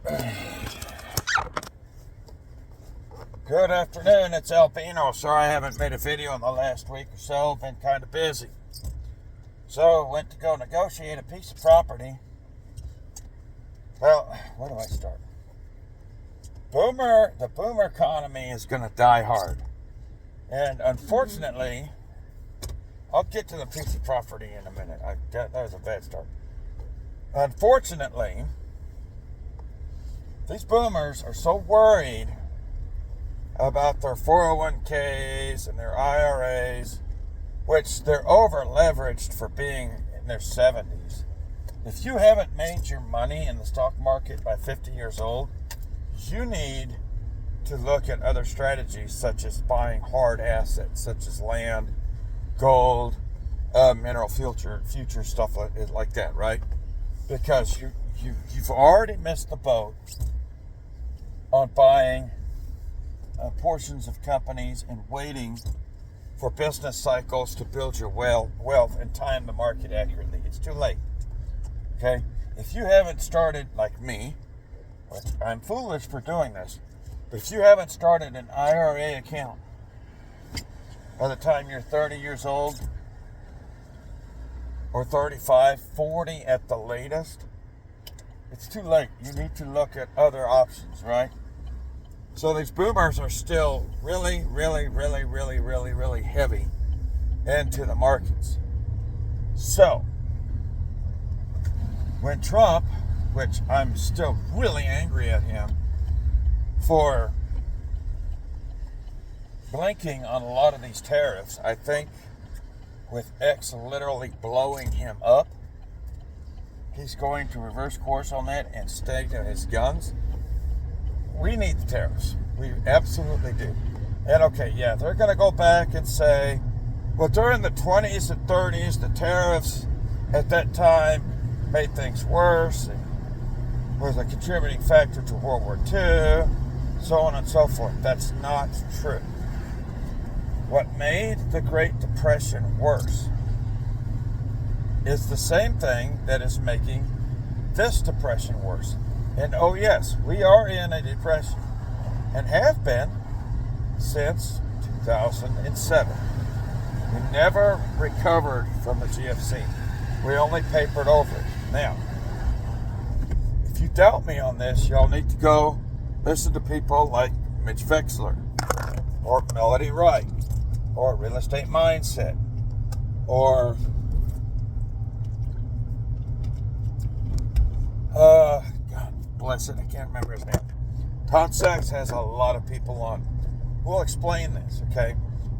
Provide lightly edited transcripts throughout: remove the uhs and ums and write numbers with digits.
Good afternoon, it's AL-BINO. Sorry I haven't made a video in the last week or so. Been kind of busy. So, went to go negotiate a piece of property. Well, where do I start? The boomer economy is going to die hard. And unfortunately, I'll get to the piece of property in a minute. That was a bad start. Unfortunately, these boomers are so worried about their 401ks and their IRAs, which they're over leveraged for being in their 70s. If you haven't made your money in the stock market by 50 years old, you need to look at other strategies such as buying hard assets such as land, gold, mineral future stuff like that, right? Because you've already missed the boat on buying portions of companies and waiting for business cycles to build your wealth and time the market accurately. It's too late. Okay? If you haven't started, like me, which I'm foolish for doing this, but if you haven't started an IRA account by the time you're 30 years old, or 35, 40 at the latest, it's too late. You need to look at other options, right? So these boomers are still really heavy into the markets. So, when Trump, which I'm still really angry at him for blinking on a lot of these tariffs, I think with X literally blowing him up, he's going to reverse course on that and stay to his guns. We need the tariffs. We absolutely do. And okay, yeah, they're going to go back and say, well, during the 20s and 30s, the tariffs at that time made things worse and was a contributing factor to World War II, so on and so forth. That's not true. What made the Great Depression worse is the same thing that is making this depression worse. And oh yes, we are in a depression and have been since 2007. We never recovered from the GFC. We only papered over it. Now, if you doubt me on this, y'all need to go listen to people like Mitch Vexler or Melody Wright or Real Estate Mindset or bless it, I can't remember his name. Todd Sachs has a lot of people on. We'll explain this, okay?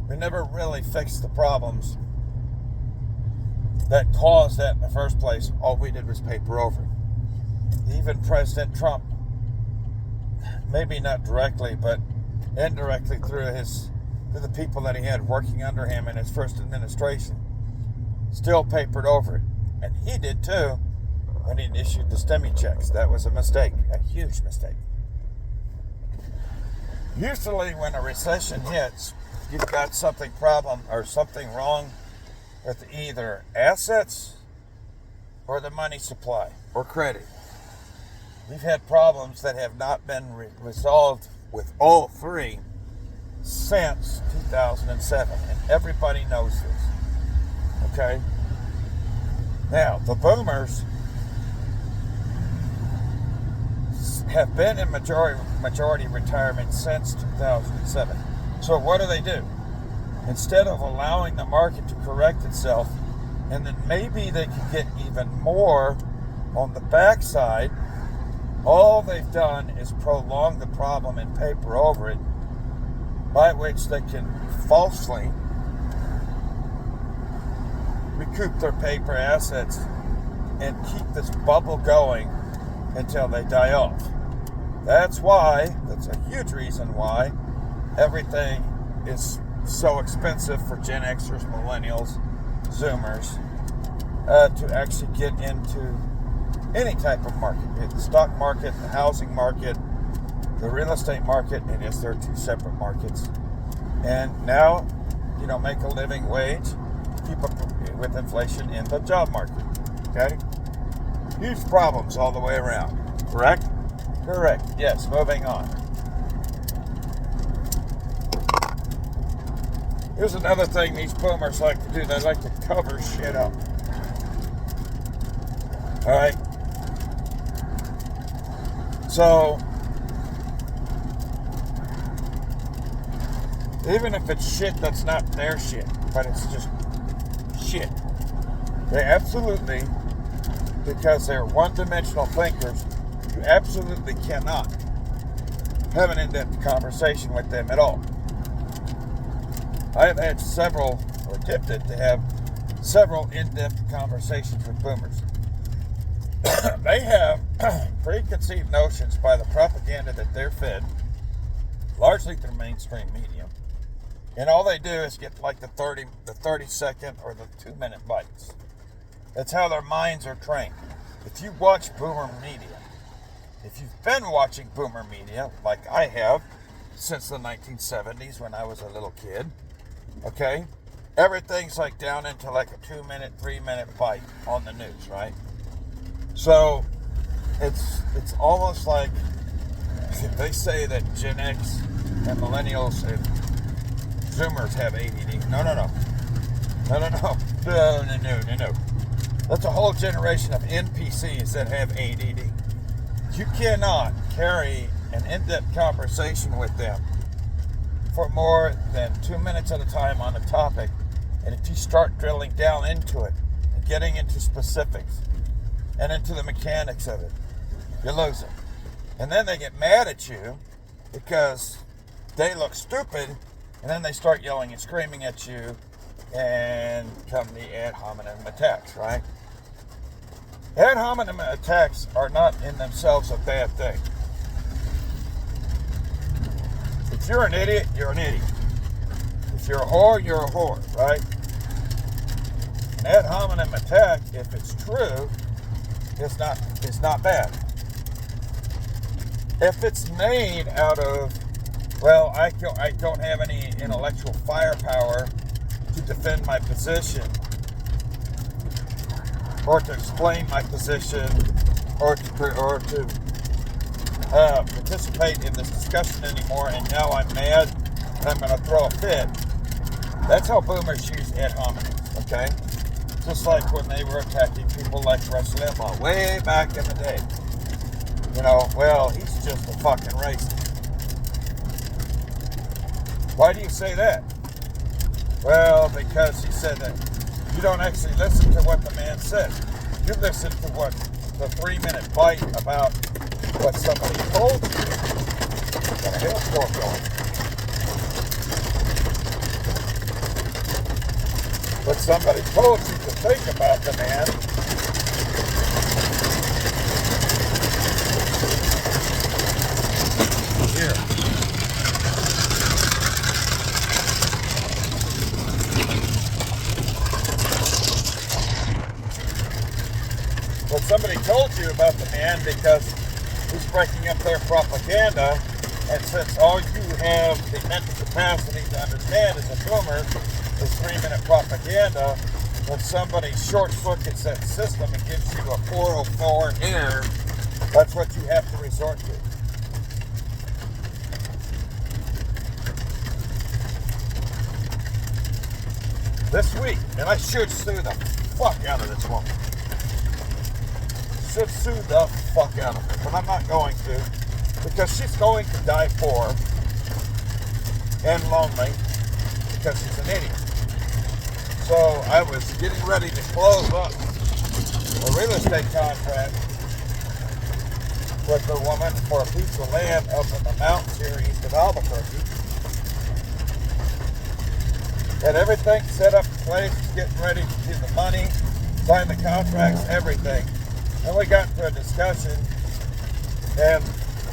We never really fixed the problems that caused that in the first place. All we did was paper over it. Even President Trump, maybe not directly, but indirectly through the people that he had working under him in his first administration, still papered over it. And he did too. When he issued the STEMI checks. That was a mistake, a huge mistake. Usually when a recession hits, you've got something wrong with either assets or the money supply or credit. We've had problems that have not been resolved with all three since 2007, and everybody knows this. Okay? Now, the boomers have been in majority retirement since 2007. So what do? Instead of allowing the market to correct itself, and then maybe they can get even more on the backside, all they've done is prolong the problem and paper over it, by which they can falsely recoup their paper assets and keep this bubble going until they die off. That's a huge reason why everything is so expensive for Gen Xers, Millennials, Zoomers, to actually get into any type of market, be it the stock market, the housing market, the real estate market, and yes, they're two separate markets. And now, make a living wage, keep up with inflation in the job market, okay? Huge problems all the way around, correct? Correct. Yes, moving on. Here's another thing these boomers like to do. They like to cover shit up. Alright? So, even if it's shit that's not their shit, but it's just shit, they absolutely, because they're one-dimensional thinkers, you absolutely cannot have an in-depth conversation with them at all. I have had several, or attempted to have several in-depth conversations with boomers. They have preconceived notions by the propaganda that they're fed, largely through mainstream media, and all they do is get like the 30-second or the 2-minute bites. That's how their minds are trained. If you watch boomer media, if you've been watching boomer media, like I have, since the 1970s when I was a little kid, okay, everything's like down into like a 2-minute, 3-minute bite on the news, right? So it's almost like they say that Gen X and millennials and Zoomers have ADD. No. That's a whole generation of NPCs that have ADD. You cannot carry an in-depth conversation with them for more than 2 minutes at a time on a topic, and if you start drilling down into it and getting into specifics and into the mechanics of it, you lose it. And then they get mad at you because they look stupid, and then they start yelling and screaming at you, and come the ad hominem attacks, right? Ad hominem attacks are not in themselves a bad thing. If you're an idiot, you're an idiot. If you're a whore, you're a whore, right? An ad hominem attack, if it's true, it's not bad. If it's made out of, well, I don't have any intellectual firepower to defend my position, or to explain my position, or to participate in this discussion anymore, and now I'm mad and I'm going to throw a fit. That's how boomers use ad hominems, okay? Just like when they were attacking people like Rush Limbaugh way back in the day. You know, well, he's just a fucking racist. Why do you say that? Well, because he said that you don't actually listen to what the man said. You listen to what the 3-minute bite about what somebody told you. Got a hailstorm going. What somebody told you to think about the man. Here. What somebody told you about the man, because he's breaking up their propaganda, and since all you have the mental capacity to understand as a boomer is 3-minute propaganda, when somebody short-circuits that system and gives you a 404 error, that's what you have to resort to. This week, and I should sue the fuck out of this woman. Should sue the fuck out of her, but I'm not going to, because she's going to die poor and lonely because she's an idiot. So I was getting ready to close up a real estate contract with a woman for a piece of land up in the mountains here east of Albuquerque. Had everything set up in place, getting ready to do the money, sign the contracts, everything. And we got into a discussion, and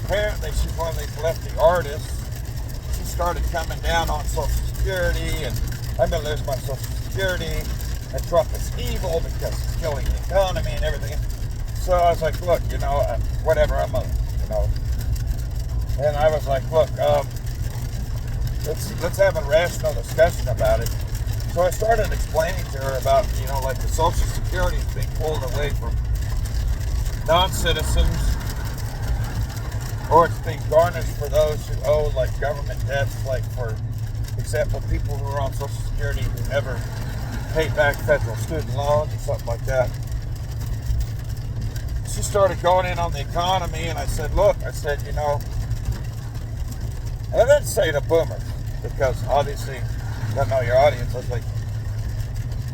apparently she's one of these lefty artists. She started coming down on Social Security, and I'm going to lose my Social Security, and Trump is evil because he's killing the economy and everything. So I was like, look, whatever, I'm a, And I was like, look, let's have a rational discussion about it. So I started explaining to her about, like the Social Security is being pulled away from non-citizens or it's being garnished for those who owe like government debts, like for example, people who are on Social Security who never paid back federal student loans or something like that. She started going in on the economy, and I said, look, I said, you know, and I didn't say to boomers, because obviously you don't know your audience. I was like,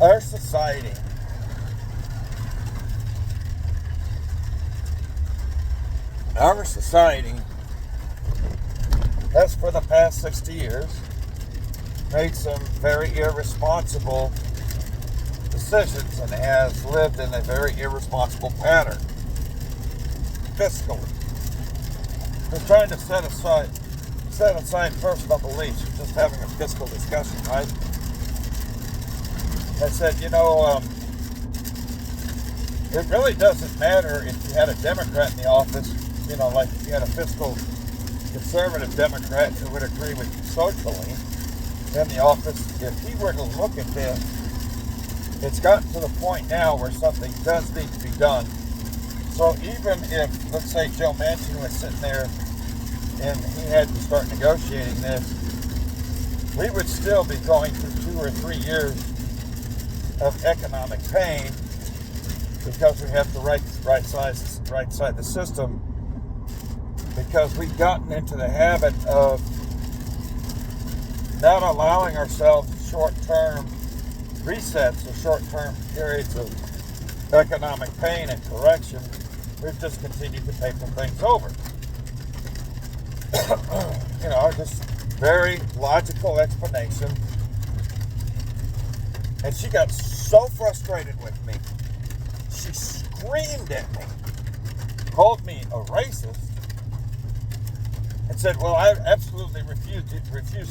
our society has for the past 60 years made some very irresponsible decisions and has lived in a very irresponsible pattern fiscally. We're trying to set aside personal beliefs. We're just having a fiscal discussion, right? I said, you know, it really doesn't matter if you had a Democrat in the office, you know, like if you had a fiscal conservative Democrat who would agree with you socially in the office. If he were to look at this, it's gotten to the point now where something does need to be done. So even if, let's say, Joe Manchin was sitting there and he had to start negotiating this, we would still be going through 2 or 3 years of economic pain because we have to right side the system, because we've gotten into the habit of not allowing ourselves short-term resets or short-term periods of economic pain and correction. We've just continued to paper things over. You know, just very logical explanation. And she got so frustrated with me. She screamed at me, called me a racist, and said, well, I absolutely refuse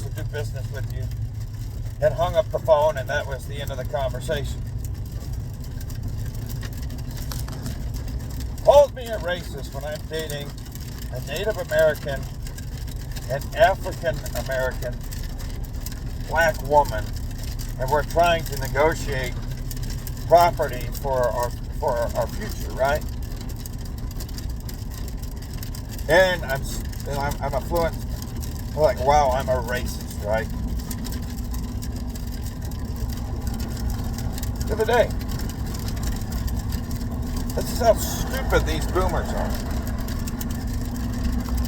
to do business with you, and hung up the phone, and that was the end of the conversation. Called me a racist when I'm dating a Native American, an African American, black woman, and we're trying to negotiate property for our future, right? And I'm a fluent, like, wow, I'm a racist, right? The other day, this is how stupid these boomers are.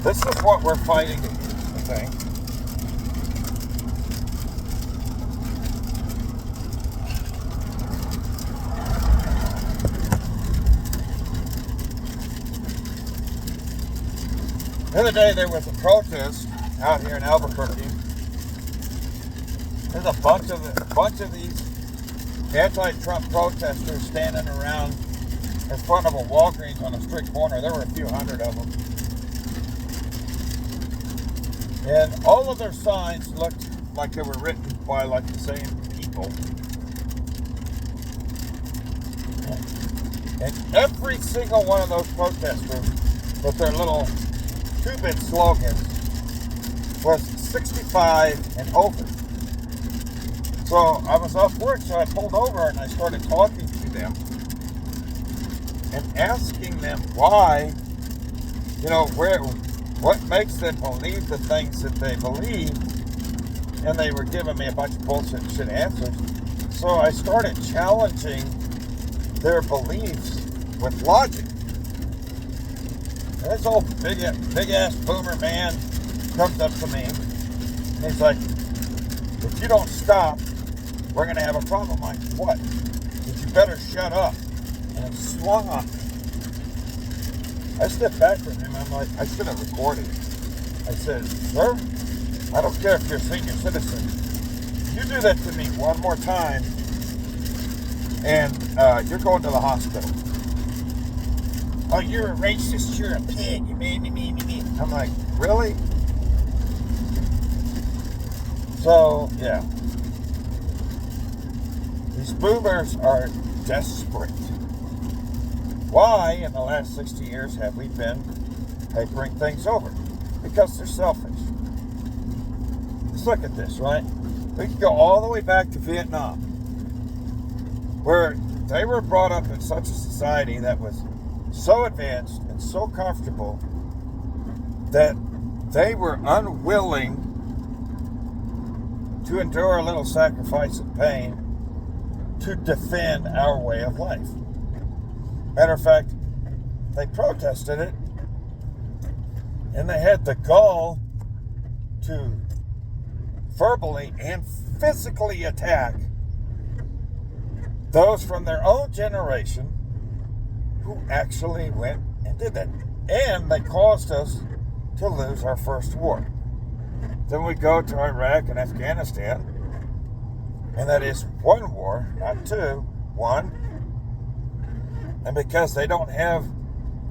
This is what we're fighting against, I think. The other day there was a protest out here in Albuquerque. There's a bunch of these anti-Trump protesters standing around in front of a Walgreens on a street corner. There were a few hundred of them. And all of their signs looked like they were written by like the same people. And every single one of those protesters with their little 2-bit slogans was 65 and over. So I was off work, so I pulled over and I started talking to them and asking them why, you know, what makes them believe the things that they believe. And they were giving me a bunch of bullshit shit answers. So I started challenging their beliefs with logic. And this old big ass boomer man comes up to me and he's like, if you don't stop, we're going to have a problem. I'm like, what? But you better shut up. And he swung on me. I stepped back from him. I'm like, I should have recorded it. I said, sir, I don't care if you're a senior citizen. You do that to me one more time, and you're going to the hospital. Oh, you're a racist. You're a pig. You made me. I'm like, really? So, yeah. These boomers are desperate. Why, in the last 60 years, have we been papering things over? Because they're selfish. Let's look at this, right? We can go all the way back to Vietnam, where they were brought up in such a society that was so advanced and so comfortable that they were unwilling to endure a little sacrifice and pain to defend our way of life. Matter of fact, they protested it, and they had the gall to verbally and physically attack those from their own generation who actually went and did that. And they caused us to lose our first war. Then we go to Iraq and Afghanistan, and that is one war, not two, one. And because they don't have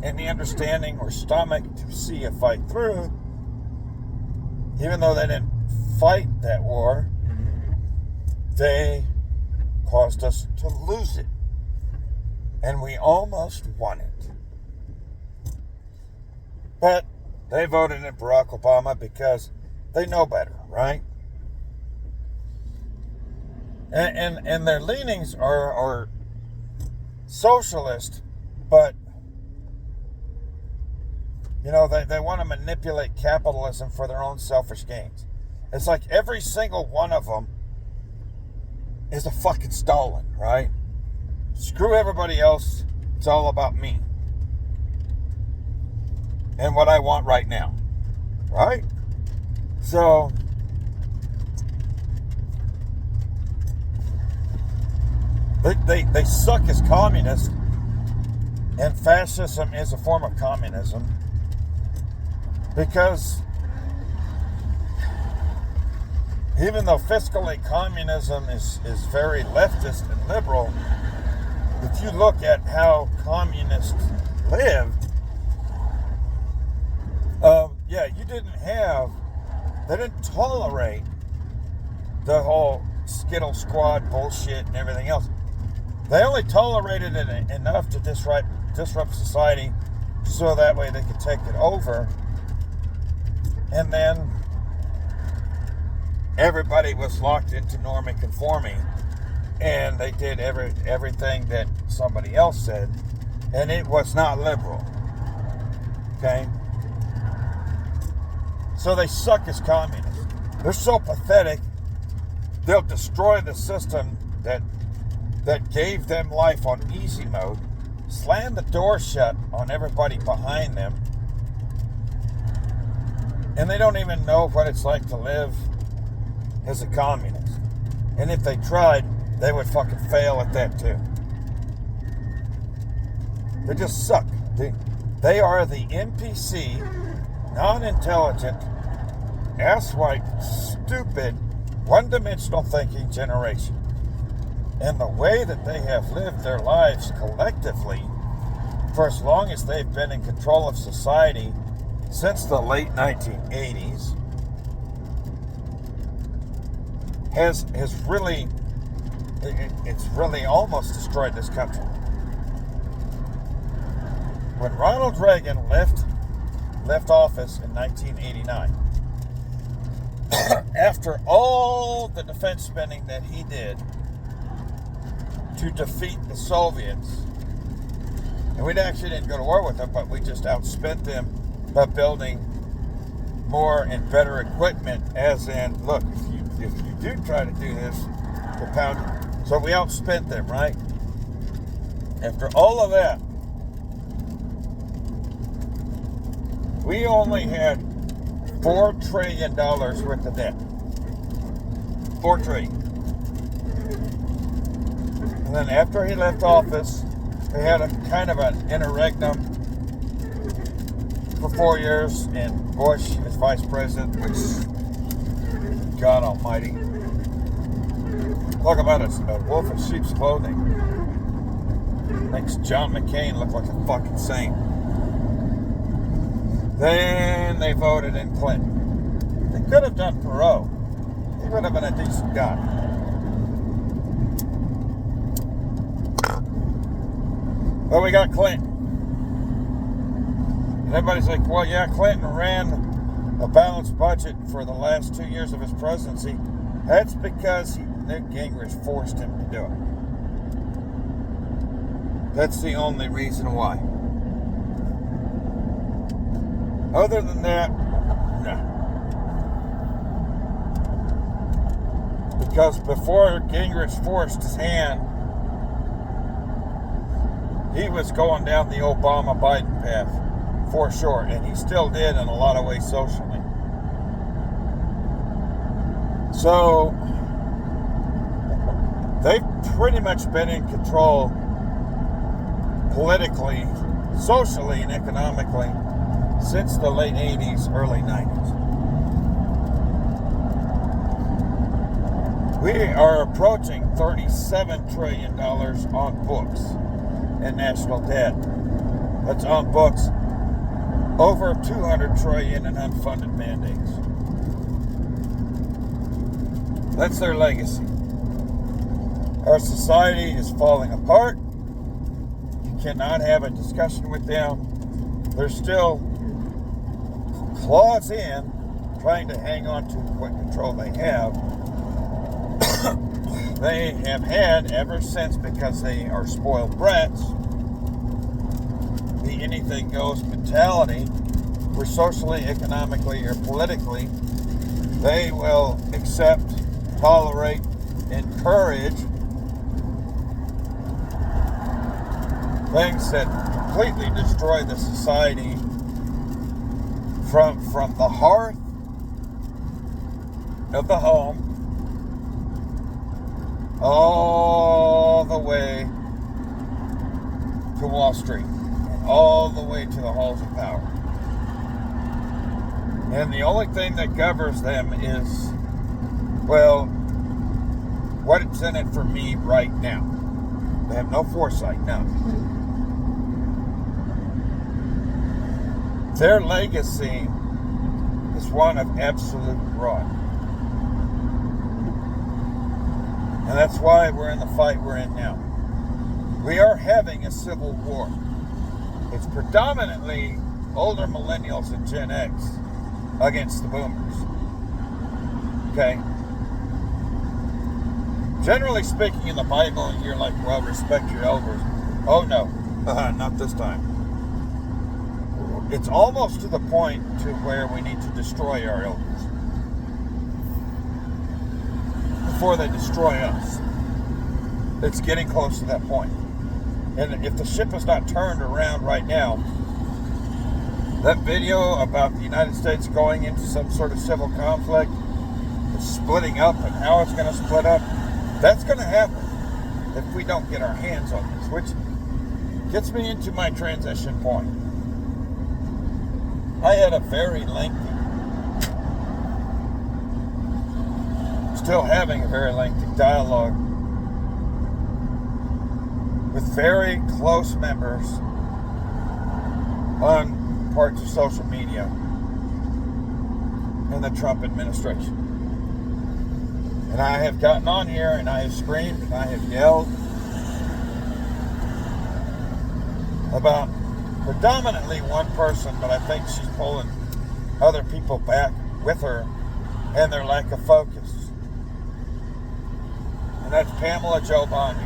any understanding or stomach to see a fight through, even though they didn't fight that war, they caused us to lose it. And we almost won it. But they voted in Barack Obama because they know better, right? And their leanings are socialist, but you know, they want to manipulate capitalism for their own selfish gains. It's like every single one of them is a fucking Stalin, right? Screw everybody else. It's all about me and what I want right now, right? So they suck as communists, and fascism is a form of communism because even though fiscally communism is very leftist and liberal, if you look at how communists lived, they didn't tolerate the whole Skittle Squad bullshit and everything else. They only tolerated it enough to disrupt society so that way they could take it over. And then everybody was locked into norming conforming, and they did everything that somebody else said, and it was not liberal. Okay? So they suck as communists. They're so pathetic, they'll destroy the system that gave them life on easy mode, slam the door shut on everybody behind them, and they don't even know what it's like to live as a communist. And if they tried, they would fucking fail at that too. They just suck. They are the NPC, non-intelligent, asswipe, stupid, one-dimensional thinking generation. And the way that they have lived their lives collectively for as long as they've been in control of society since the late 1980s has really, it's really almost destroyed this country. When Ronald Reagan left office in 1989, after all the defense spending that he did to defeat the Soviets, and we actually didn't go to war with them, but we just outspent them by building more and better equipment, as in, look, if you do try to do this, the pound. So we outspent them, right? After all of that, we only had $4 trillion worth of debt. $4 trillion. And then after he left office, we had a kind of an interregnum for 4 years, and Bush as vice president, which, God almighty, talk about a wolf in sheep's clothing. Makes John McCain look like a fucking saint. Then they voted in Clinton. They could have done Perot. He would have been a decent guy. But we got Clinton. And everybody's like, well, yeah, Clinton ran a balanced budget for the last 2 years of his presidency. That's because Newt Gingrich forced him to do it. That's the only reason why. Other than that, no. Because before Gingrich forced his hand, he was going down the Obama-Biden path, for sure, and he still did in a lot of ways socially. So, they've pretty much been in control politically, socially, and economically since the late 80s, early 90s. We are approaching $37 trillion on books in national debt. That's on books. Over $200 trillion in unfunded mandates. That's their legacy. Our society is falling apart. You cannot have a discussion with them. They're still claws in, trying to hang on to what control they have. They have had ever since, because they are spoiled brats, the anything goes mentality, where socially, economically, or politically, they will accept, tolerate, encourage things that completely destroy the society from the hearth of the home all the way to Wall Street, and all the way to the halls of power. And the only thing that governs them is, well, what's in it for me right now. They have no foresight, no. Their legacy is one of absolute rot. And that's why we're in the fight we're in now. We are having a civil war. It's predominantly older millennials and Gen X against the boomers. Okay? Generally speaking, in the Bible, you're like, well, respect your elders. Oh, no. Not this time. It's almost to the point to where we need to destroy our elders before they destroy us. It's getting close to that point. And if the ship is not turned around right now, that video about the United States going into some sort of civil conflict, splitting up, and how it's going to split up, that's going to happen if we don't get our hands on this, which gets me into my transition point. I had a very lengthy, still having a very lengthy dialogue with very close members on parts of social media in the Trump administration. And I have gotten on here and I have screamed and I have yelled about predominantly one person, but I think she's pulling other people back with her and their lack of focus. And that's Pamela Jo Bondi.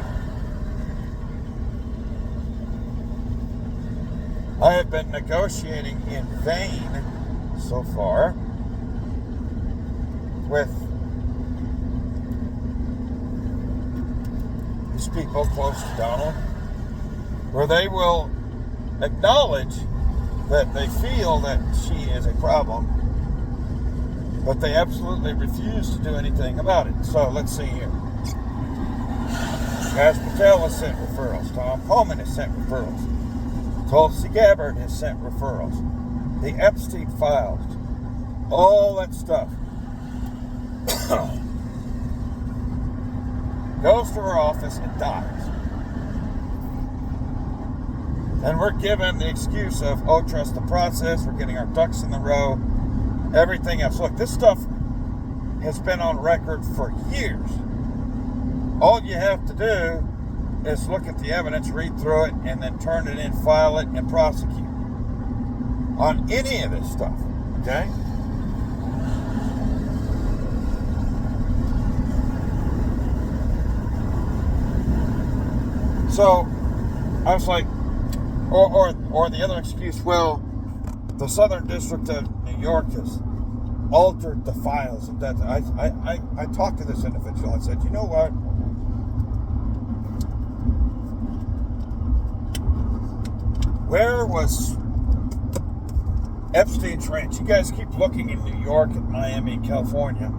I have been negotiating in vain so far with these people close to Donald, where they will acknowledge that they feel that she is a problem, but they absolutely refuse to do anything about it. So let's see here. Cash Patel has sent referrals. Tom Homan has sent referrals. Tulsi Gabbard has sent referrals. The Epstein files. All that stuff goes to her office and dies. And we're given the excuse of, oh, trust the process, we're getting our ducks in the row, everything else. Look, this stuff has been on record for years. All you have to do is look at the evidence, read through it, and then turn it in, file it, and prosecute on any of this stuff, okay? So, I was like, or the other excuse, well, the Southern District of New York has altered the files. And that I talked to this individual. I said, you know what? Where was Epstein's ranch? You guys keep looking in New York and Miami and California.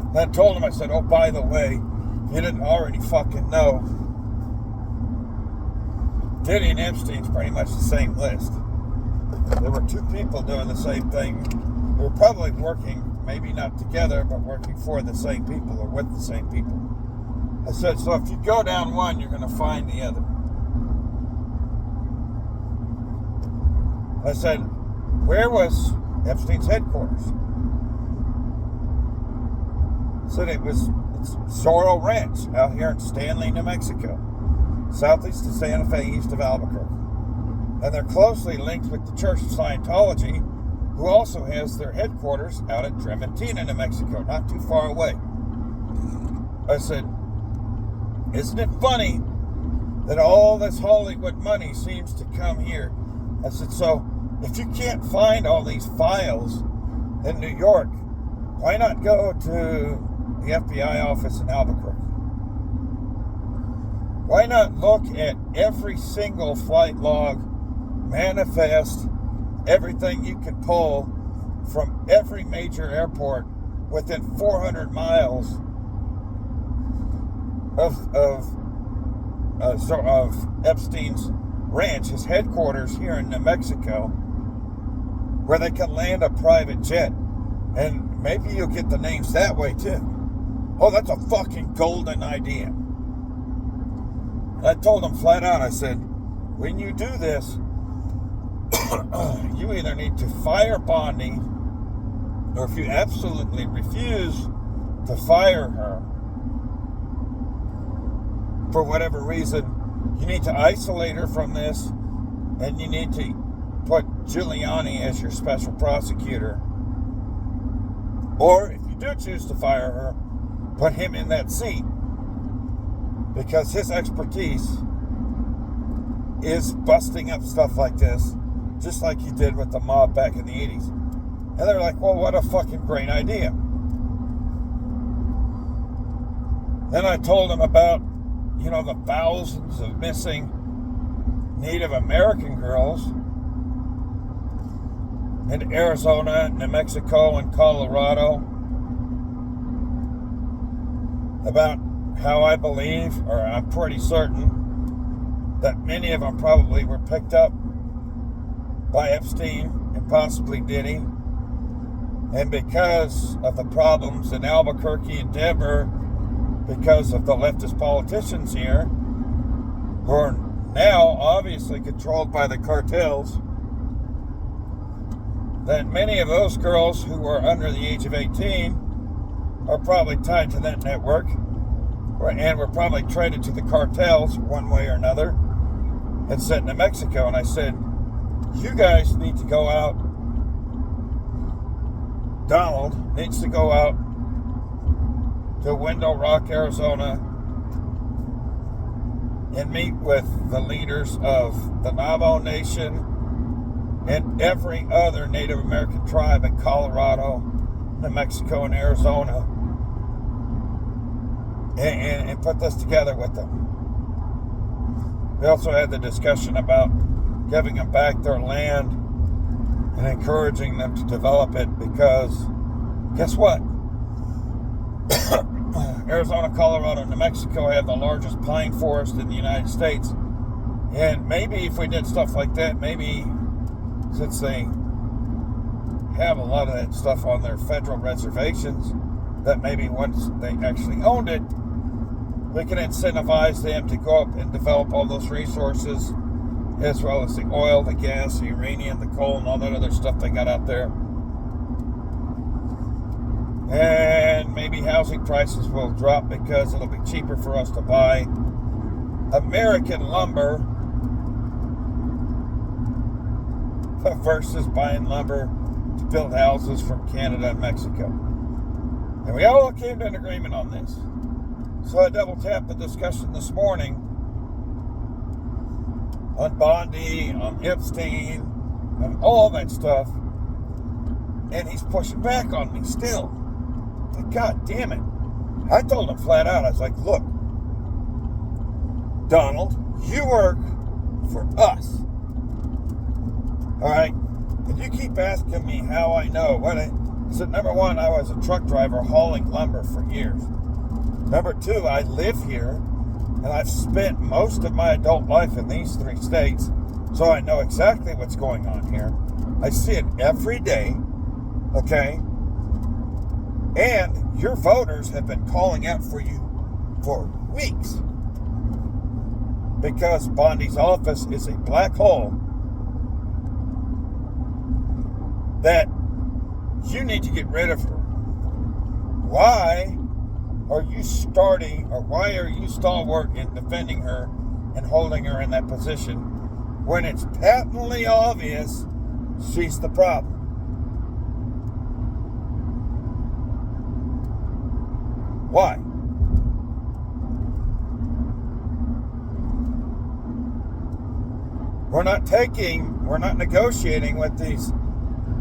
And I told him, I said, oh, by the way, you didn't already fucking know, Diddy and Epstein's pretty much the same list. There were two people doing the same thing. They were probably working, maybe not together, but working for the same people or with the same people. I said, so if you go down one, you're going to find the other. I said, where was Epstein's headquarters? I said it's Zorro Ranch out here in Stanley, New Mexico, southeast of Santa Fe, east of Albuquerque. And they're closely linked with the Church of Scientology, who also has their headquarters out at Trementina, New Mexico, not too far away. I said, isn't it funny that all this Hollywood money seems to come here? I said, so if you can't find all these files in New York, why not go to the FBI office in Albuquerque? Why not look at every single flight log, manifest, everything you can pull from every major airport within 400 miles of Epstein's ranch, his headquarters here in New Mexico, where they can land a private jet, and maybe you'll get the names that way too. Oh, that's a fucking golden idea. I told him flat out, I said, when you do this, you either need to fire BONDI, or if you absolutely refuse to fire her for whatever reason, you need to isolate her from this, and you need to put Giuliani as your special prosecutor. Or if you do choose to fire her, put him in that seat, because his expertise is busting up stuff like this, just like he did with the mob back in the 80s. And they're like, well, what a fucking great idea. Then I told him about, the thousands of missing Native American girls in Arizona, New Mexico, and Colorado. About how I believe, or I'm pretty certain, that many of them probably were picked up by Epstein and possibly Diddy. And because of the problems in Albuquerque and Denver, because of the leftist politicians here, who are now obviously controlled by the cartels, that many of those girls who are under the age of 18 are probably tied to that network, and were probably traded to the cartels one way or another and sent to Mexico. And I said, you guys need to go out, Donald needs to go out to Window Rock, Arizona, and meet with the leaders of the Navajo Nation and every other Native American tribe in Colorado, New Mexico, and Arizona, and put this together with them. We also had the discussion about giving them back their land and encouraging them to develop it, because guess what? Arizona, Colorado, and New Mexico have the largest pine forest in the United States. And maybe if we did stuff like that, maybe since they have a lot of that stuff on their federal reservations, that maybe once they actually owned it, we can incentivize them to go up and develop all those resources, as well as the oil, the gas, the uranium, the coal, and all that other stuff they got out there. And maybe housing prices will drop because it'll be cheaper for us to buy American lumber versus buying lumber to build houses from Canada and Mexico. And we all came to an agreement on this. So I double tapped the discussion this morning on BONDI, on Epstein, and all that stuff, and he's pushing back on me still. Like, God damn it. I told him flat out, I was like, look, Donald, you work for us. All right? And you keep asking me how I know. I said, number one, I was a truck driver hauling lumber for years. Number two, I live here, and I've spent most of my adult life in these 3 states, so I know exactly what's going on here. I see it every day, okay? And your voters have been calling out for you for weeks because Bondi's office is a black hole that you need to get rid of her. Why are you stalwart in defending her and holding her in that position when it's patently obvious she's the problem? Why? We're not negotiating with these,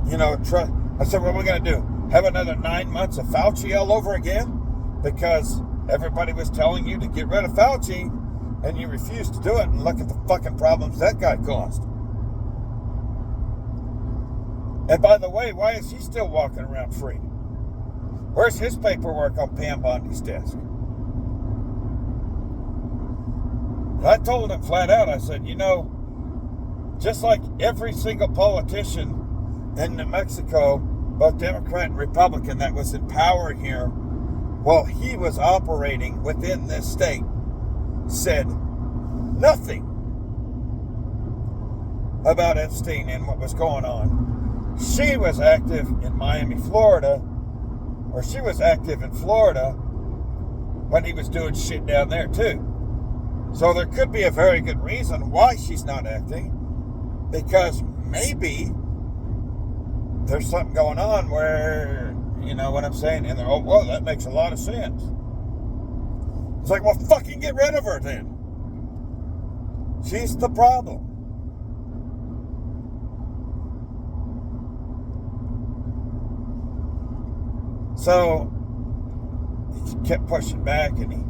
I said, what are we going to do? Have another 9 months of Fauci all over again? Because everybody was telling you to get rid of Fauci, and you refused to do it, and look at the fucking problems that guy caused. And by the way, why is he still walking around free? Where's his paperwork on Pam Bondi's desk? And I told him flat out, I said, just like every single politician in New Mexico, both Democrat and Republican, that was in power here, while he was operating within this state, said nothing about Epstein and what was going on. She was active in Miami, Florida, or she was active in Florida when he was doing shit down there too. So there could be a very good reason why she's not acting, because maybe there's something going on where, you know what I'm saying? And they're, oh, well, that makes a lot of sense. It's like, well, fucking get rid of her then. She's the problem. So he kept pushing back, and he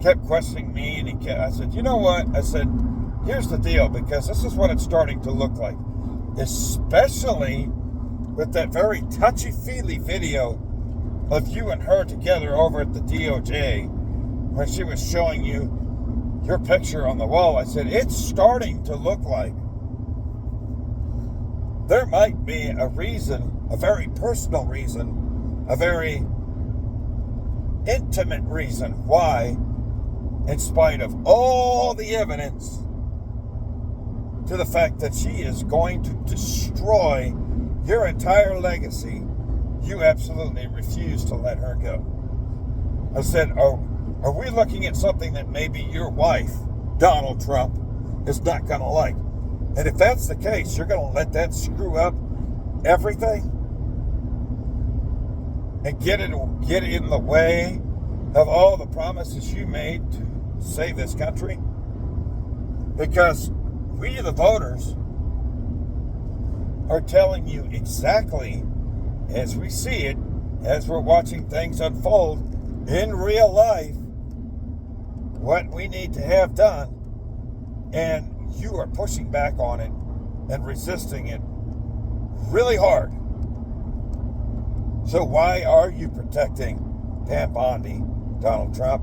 kept questioning me, and I said, you know what? I said, here's the deal, because this is what it's starting to look like, especially with that very touchy-feely video of you and her together over at the DOJ when she was showing you your picture on the wall. I said, it's starting to look like there might be a reason, a very personal reason, a very intimate reason why, in spite of all the evidence to the fact that she is going to destroy your entire legacy, you absolutely refuse to let her go. I said, are we looking at something that maybe your wife, Donald Trump, is not going to like? And if that's the case, you're going to let that screw up everything and get in the way of all the promises you made to save this country? Because we, the voters, are telling you exactly as we see it, as we're watching things unfold in real life, what we need to have done, and you are pushing back on it and resisting it really hard. So why are you protecting Pam Bondi, Donald Trump?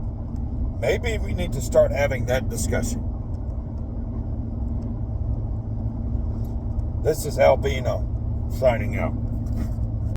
Maybe we need to start having that discussion. This is AL-BINO signing out.